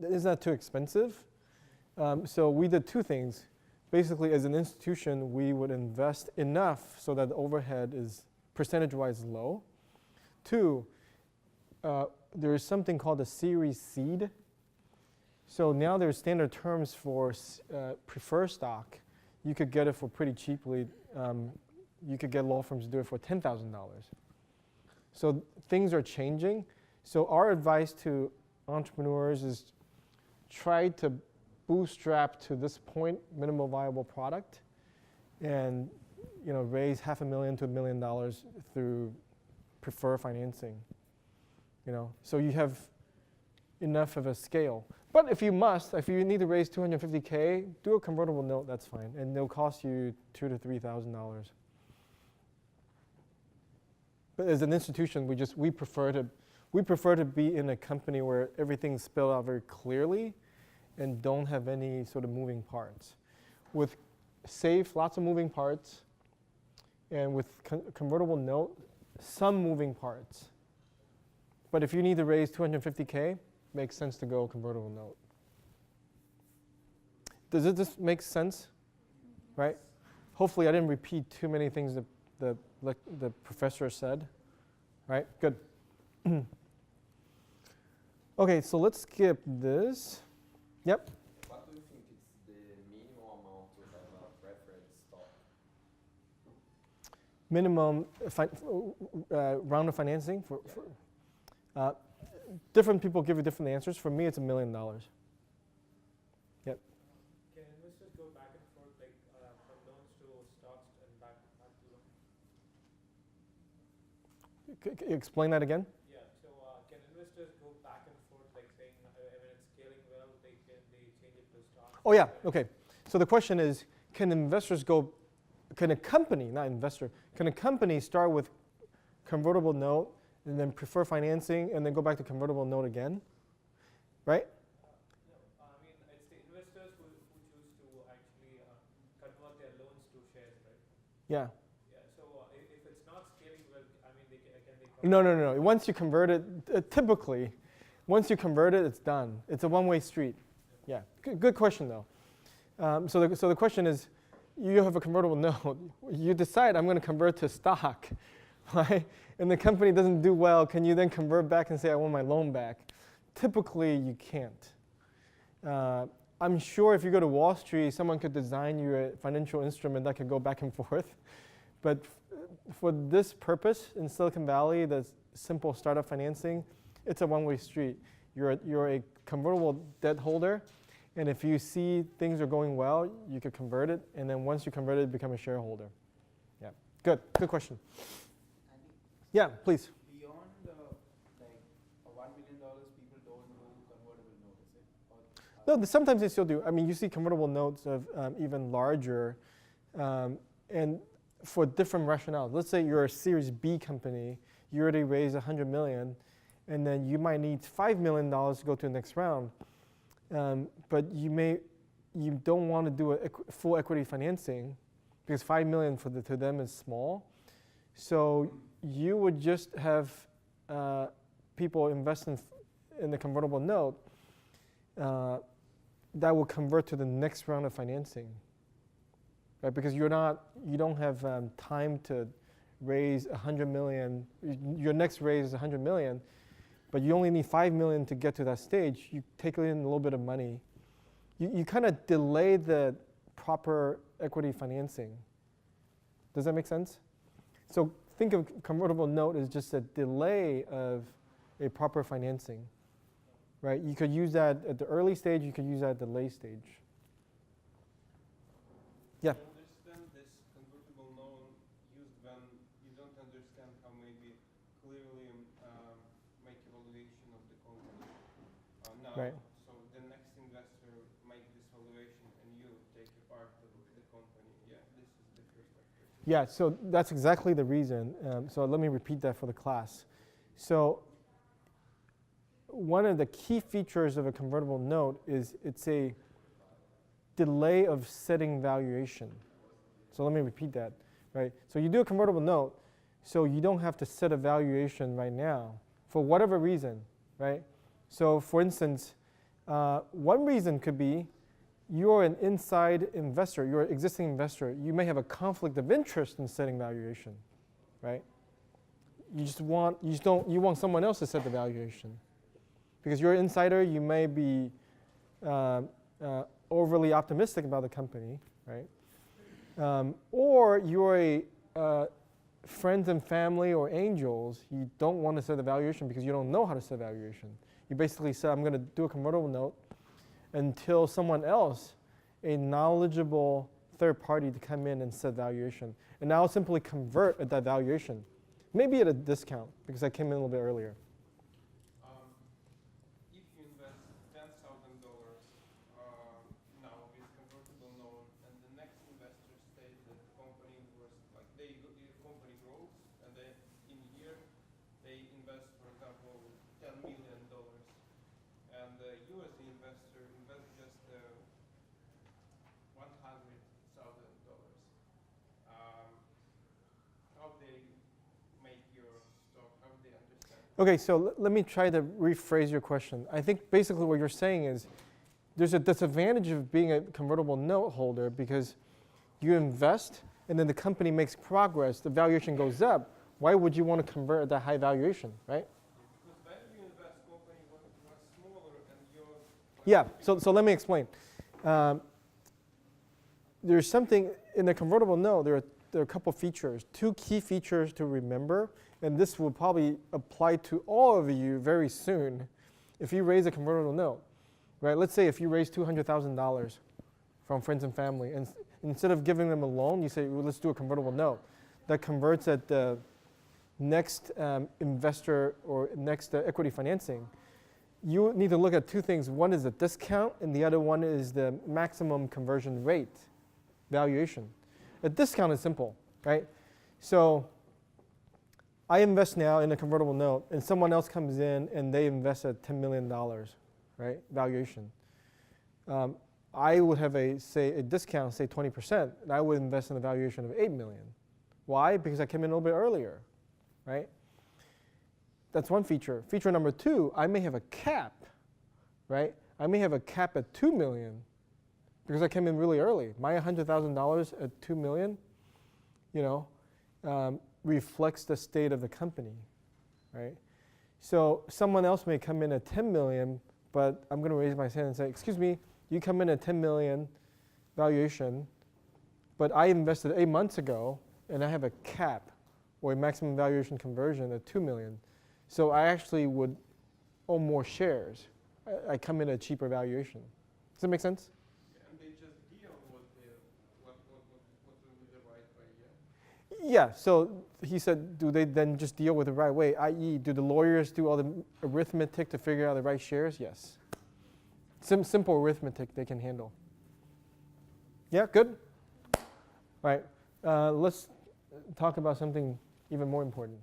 is that too expensive? So we did two things. Basically, as an institution, we would invest enough so that the overhead is percentage-wise low. Two, there is something called a series seed. So now there's standard terms for preferred stock. You could get it for pretty cheaply. You could get law firms to do it for $10,000. So things are changing. So our advice to entrepreneurs is try to bootstrap to this point minimal viable product, and raise $500,000 to $1 million through preferred financing. So you have enough of a scale. But if you need to raise $250K, do a convertible note. That's fine, and it'll cost you $2,000 to $3,000. But as an institution, we prefer to be in a company where everything's spelled out very clearly and don't have any sort of moving parts. With SAFE, lots of moving parts, and with convertible note, some moving parts. But if you need to raise $250K, makes sense to go convertible note. Does this make sense? Right? Hopefully I didn't repeat too many things that the professor said. Right? Good. Okay, so let's skip this. Yep. What do you think is the minimum amount to have a preferred stock? Minimum round of financing for different people give you different answers. For me, it's $1 million. Yep. Can investors go back and forth, like from loans to stocks and back to loans? Explain that again. Yeah. So can investors go back and forth, like saying when it's scaling well, they change it to stocks? Oh yeah. Okay. So the question is, can a company, not investor, can a company start with convertible note and then prefer financing and then go back to convertible note again? Right? No, I mean it's the investors who choose to actually convert their loans to shares, right? Yeah. Yeah. So if it's not scaling well, I mean can they? No. Once you convert it, typically, once you convert it, it's done. It's a one-way street. Yeah. Good question though. So the question is, you have a convertible note. You decide I'm going to convert to stock, right? And the company doesn't do well. Can you then convert back and say I want my loan back? Typically, you can't. I'm sure if you go to Wall Street, someone could design you a financial instrument that could go back and forth. But for this purpose in Silicon Valley, the simple startup financing, it's a one-way street. You're a convertible debt holder. And if you see things are going well, you could convert it. And then once you convert it, become a shareholder. Yeah. Good question. Yeah, please. Beyond $1 million, people don't do convertible notes, No, sometimes they still do. I mean, you see convertible notes of even larger, and for different rationales. Let's say you're a Series B company, you already raised $100 million, and then you might need $5 million to go to the next round. But you don't want to do a full equity financing because $5 million to them is small. So you would just have people invest in the convertible note that will convert to the next round of financing, right? Because you don't have time to raise $100 million. Your next raise is $100 million, but you only need $5 million to get to that stage. You take in a little bit of money. You kind of delay the proper equity financing. Does that make sense? So think of convertible note as just a delay of a proper financing, right? You could use that at the early stage. You could use that at the late stage. Yeah. I understand this convertible loan used when you don't understand how maybe clearly make evaluation of the company. Now, right. So the next investor make this valuation and you take a part of the company. Yeah, this is the perspective. Yeah, so that's exactly the reason. So let me repeat that for the class. So one of the key features of a convertible note is it's a delay of setting valuation. So let me repeat that, right? So you do a convertible note, so you don't have to set a valuation right now for whatever reason, right? So for instance, One reason could be you're an inside investor, you're an existing investor. You may have a conflict of interest in setting valuation, right? You want someone else to set the valuation. Because you're an insider, you may be overly optimistic about the company, right? Or you're a friends and family or angels, you don't want to set the valuation because you don't know how to set valuation. You basically say, I'm going to do a convertible note until someone else, a knowledgeable third party, to come in and set valuation. And I'll simply convert at that valuation, maybe at a discount because I came in a little bit earlier. If you invest $10,000 now with convertible note, and the next investor states that the company was like the company grows, and then in a year they invest, for example, $10 million, and you as the investor invest just $100,000. How they make your stock? How they understand? Okay, so let me try to rephrase your question. I think basically what you're saying is there's a disadvantage of being a convertible note holder because you invest and then the company makes progress, the valuation goes up. Why would you want to convert at that high valuation, right? Because when you invest, company was smaller and you're... Yeah, so let me explain. There's something in the convertible note, there are a couple features, two key features to remember, and this will probably apply to all of you very soon if you raise a convertible note, right? Let's say if you raise $200,000 from friends and family, and instead of giving them a loan, you say, well, let's do a convertible note that converts at the next investor or next equity financing. You need to look at two things. One is the discount, and the other one is the maximum conversion rate valuation. A discount is simple, right? So I invest now in a convertible note, and someone else comes in and they invest at $10 million, right, valuation. I would have a discount, say 20%, and I would invest in a valuation of $8 million. Why? Because I came in a little bit earlier, right? That's one feature. Feature number two, I may have a cap, right? I may have a cap at $2 million because I came in really early. My $100,000 at $2 million, reflects the state of the company, right? So someone else may come in at 10 million, but I'm going to raise my hand and say, excuse me, you come in at 10 million valuation, but I invested 8 months ago, and I have a cap or a maximum valuation conversion at 2 million. So I actually would own more shares. I come in at a cheaper valuation. Does that make sense? And they just deal what will be the right way, yeah? Yeah, so he said, do they then just deal with the right way, i.e., do the lawyers do all the arithmetic to figure out the right shares? Yes. Simple arithmetic they can handle. Yeah, good? All right, let's talk about something even more important.